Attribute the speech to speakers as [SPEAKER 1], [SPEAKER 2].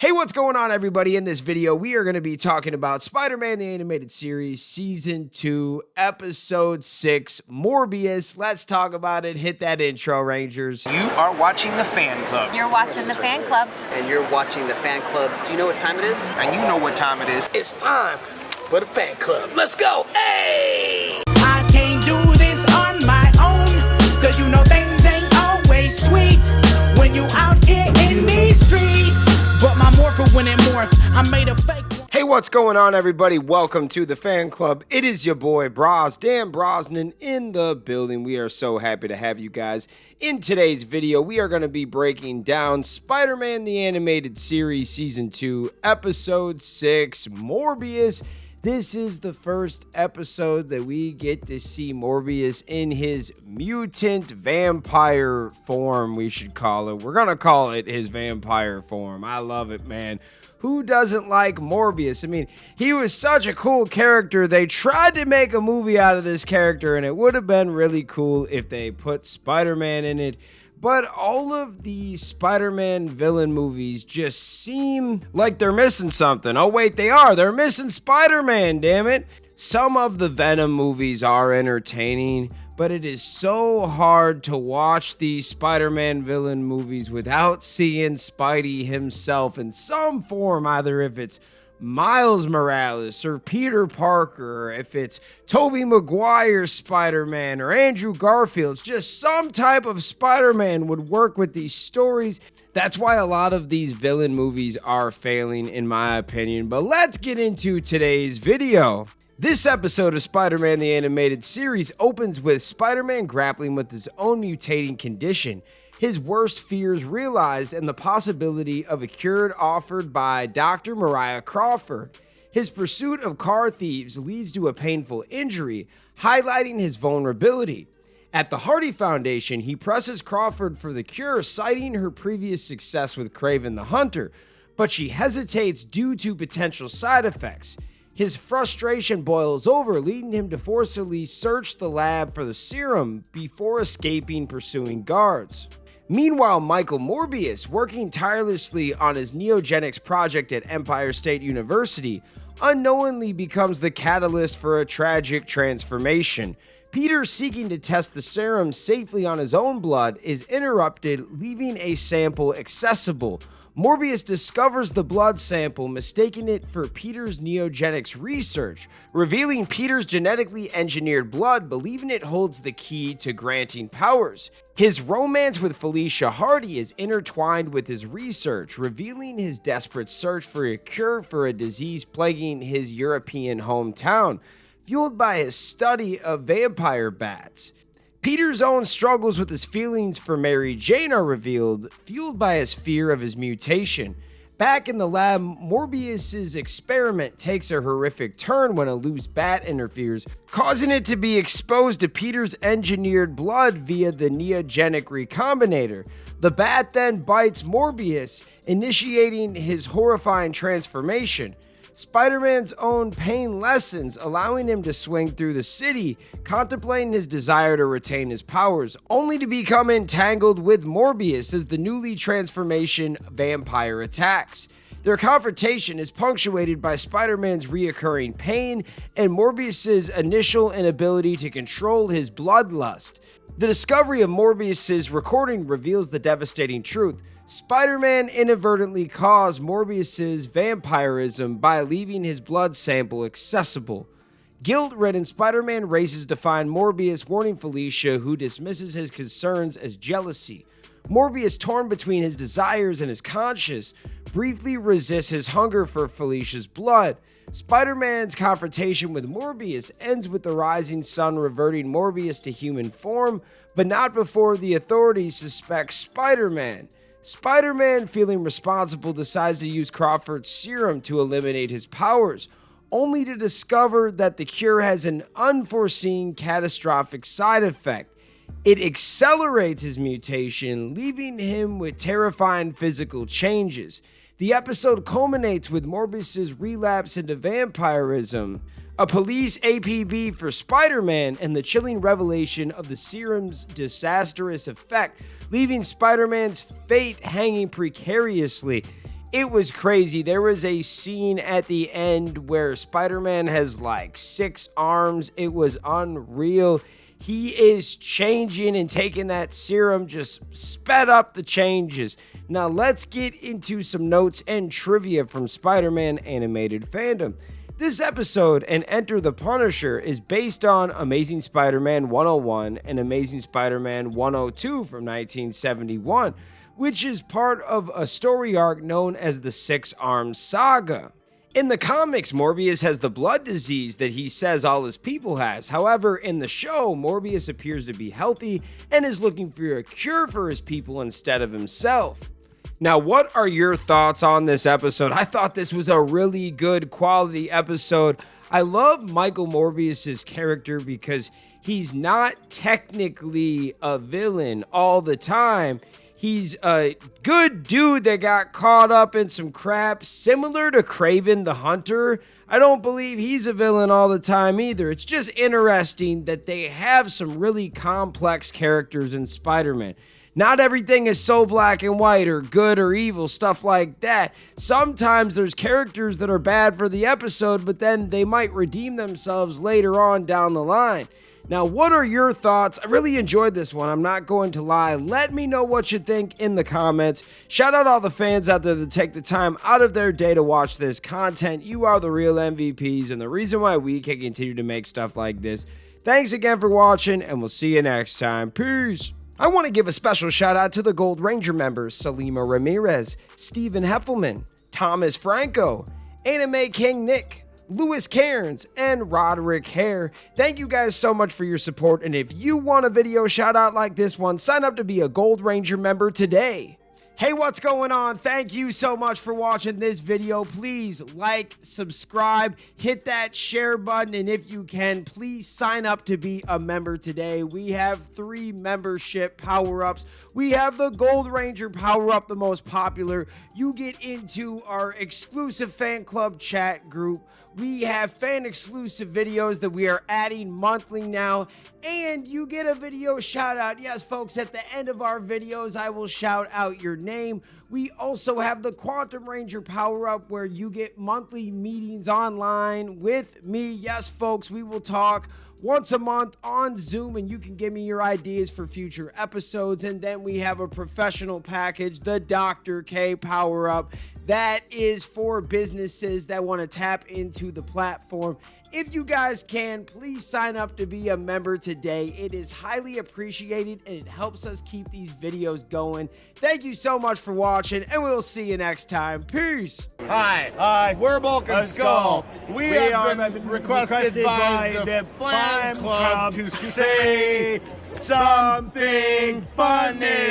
[SPEAKER 1] Hey, what's going on, everybody? In this video, we are going to be talking about Spider-Man the Animated Series, Season 2, Episode 6, Morbius. Let's talk about it. Hit that intro, Rangers.
[SPEAKER 2] You are watching the Fan Club.
[SPEAKER 3] You're watching the Fan Club.
[SPEAKER 4] And you're watching the Fan Club. Do you know what time it is?
[SPEAKER 2] And you know what time it is.
[SPEAKER 5] It's time for the Fan Club. Let's go. Hey!
[SPEAKER 6] I can't do this on my own, cause you know things ain't always sweet when you out here in these streets. But my morpher when it morphed, I made a fake one.
[SPEAKER 1] Hey, what's going on, everybody? Welcome to the Fan Club. It is your boy, Dan Brosnan, in the building. We are so happy to have you guys. In today's video, we are going to be breaking down Spider-Man the Animated Series, Season 2, Episode 6, Morbius. This is the first episode that we get to see Morbius in his mutant vampire form, we should call it. We're going to call it his vampire form. I love it, man. Who doesn't like Morbius? I mean, he was such a cool character. They tried to make a movie out of this character, and it would have been really cool if they put Spider-Man in it. But all of the Spider-Man villain movies just seem like they're missing something. Oh wait, they are. They're missing Spider-Man, damn it. Some of the Venom movies are entertaining, but it is so hard to watch these Spider-Man villain movies without seeing Spidey himself in some form, either if it's Miles Morales or Peter Parker, if it's Tobey Maguire's Spider-Man or Andrew Garfield's, just some type of Spider-Man would work with these stories. That's why a lot of these villain movies are failing, in my opinion. But let's get into today's video. This episode of Spider-Man the Animated Series opens with Spider-Man grappling with his own mutating condition, his worst fears realized, and the possibility of a cure offered by Dr. Mariah Crawford. His pursuit of car thieves leads to a painful injury, highlighting his vulnerability. At the Hardy Foundation, he presses Crawford for the cure, citing her previous success with Kraven the Hunter, but she hesitates due to potential side effects. His frustration boils over, leading him to forcibly search the lab for the serum before escaping pursuing guards. Meanwhile, Michael Morbius, working tirelessly on his neogenics project at Empire State University, unknowingly becomes the catalyst for a tragic transformation. Peter, seeking to test the serum safely on his own blood, is interrupted, leaving a sample accessible. Morbius discovers the blood sample, mistaking it for Peter's neogenics research, revealing Peter's genetically engineered blood, believing it holds the key to granting powers. His romance with Felicia Hardy is intertwined with his research, revealing his desperate search for a cure for a disease plaguing his European hometown, fueled by his study of vampire bats. Peter's own struggles with his feelings for Mary Jane are revealed, fueled by his fear of his mutation. Back in the lab, Morbius's experiment takes a horrific turn when a loose bat interferes, causing it to be exposed to Peter's engineered blood via the neogenic recombinator. The bat then bites Morbius, initiating his horrifying transformation. Spider-Man's own pain lessens, allowing him to swing through the city, contemplating his desire to retain his powers, only to become entangled with Morbius as the newly transformation vampire attacks. Their confrontation is punctuated by Spider-Man's reoccurring pain and Morbius's initial inability to control his bloodlust. The discovery of Morbius's recording reveals the devastating truth. Spider-Man inadvertently caused Morbius's vampirism by leaving his blood sample accessible. Guilt-ridden, Spider-Man races to find Morbius, warning Felicia, who dismisses his concerns as jealousy. Morbius, torn between his desires and his conscience, briefly resists his hunger for Felicia's blood. Spider-Man's confrontation with Morbius ends with the rising sun reverting Morbius to human form, but not before the authorities suspect Spider-Man. Spider-Man, feeling responsible, decides to use Crawford's serum to eliminate his powers, only to discover that the cure has an unforeseen catastrophic side effect. It accelerates his mutation, leaving him with terrifying physical changes. The episode culminates with Morbius's relapse into vampirism, a police APB for Spider-Man, and the chilling revelation of the serum's disastrous effect, leaving Spider-Man's fate hanging precariously. It was crazy. There was a scene at the end where Spider-Man has like 6 arms. It was unreal. He is changing and taking that serum, just sped up the changes. Now let's get into some notes and trivia from Spider-Man animated fandom. This episode, and Enter the Punisher, is based on Amazing Spider-Man 101 and Amazing Spider-Man 102 from 1971, which is part of a story arc known as the Six-Armed Saga. In the comics, Morbius has the blood disease that he says all his people has. However, in the show, Morbius appears to be healthy and is looking for a cure for his people instead of himself. Now, what are your thoughts on this episode? I thought this was a really good quality episode. I love Michael Morbius's character because he's not technically a villain all the time. He's a good dude that got caught up in some crap, similar to Kraven the Hunter. I don't believe he's a villain all the time either. It's just interesting that they have some really complex characters in Spider-Man. Not everything is so black and white or good or evil, stuff like that. Sometimes there's characters that are bad for the episode, but then they might redeem themselves later on down the line. Now, what are your thoughts? I really enjoyed this one, I'm not going to lie. Let me know what you think in the comments. Shout out all the fans out there that take the time out of their day to watch this content. You are the real MVPs and the reason why we can continue to make stuff like this. Thanks again for watching, and we'll see you next time. Peace. I want to give a special shout out to the Gold Ranger members, Salima Ramirez, Stephen Heffelman, Thomas Franco, Anime King Nick, Louis Cairns, and Roderick Hare. Thank you guys so much for your support, and if you want a video shout out like this one, sign up to be a Gold Ranger member today. Hey, what's going on? Thank you so much for watching this video. Please like, subscribe, hit that share button, and if you can, please sign up to be a member today. We have 3 membership power-ups. We have the Gold Ranger power-up, the most popular. You get into our exclusive fan club chat group. We have fan-exclusive videos that we are adding monthly now, and you get a video shout-out. Yes, folks, at the end of our videos, I will shout out your name. We also have the Quantum Ranger power-up where you get monthly meetings online with me. Yes, folks, we will talk once a month on Zoom, and you can give me your ideas for future episodes. And then we have a professional package, the Dr. K power-up. That is for businesses that want to tap into the platform. If you guys can, please sign up to be a member today. It is highly appreciated and it helps us keep these videos going. Thank you so much for watching, and we'll see you next time. Peace.
[SPEAKER 3] Hi, we're Bulk and Skull. We have been requested by the fan club to say something funny.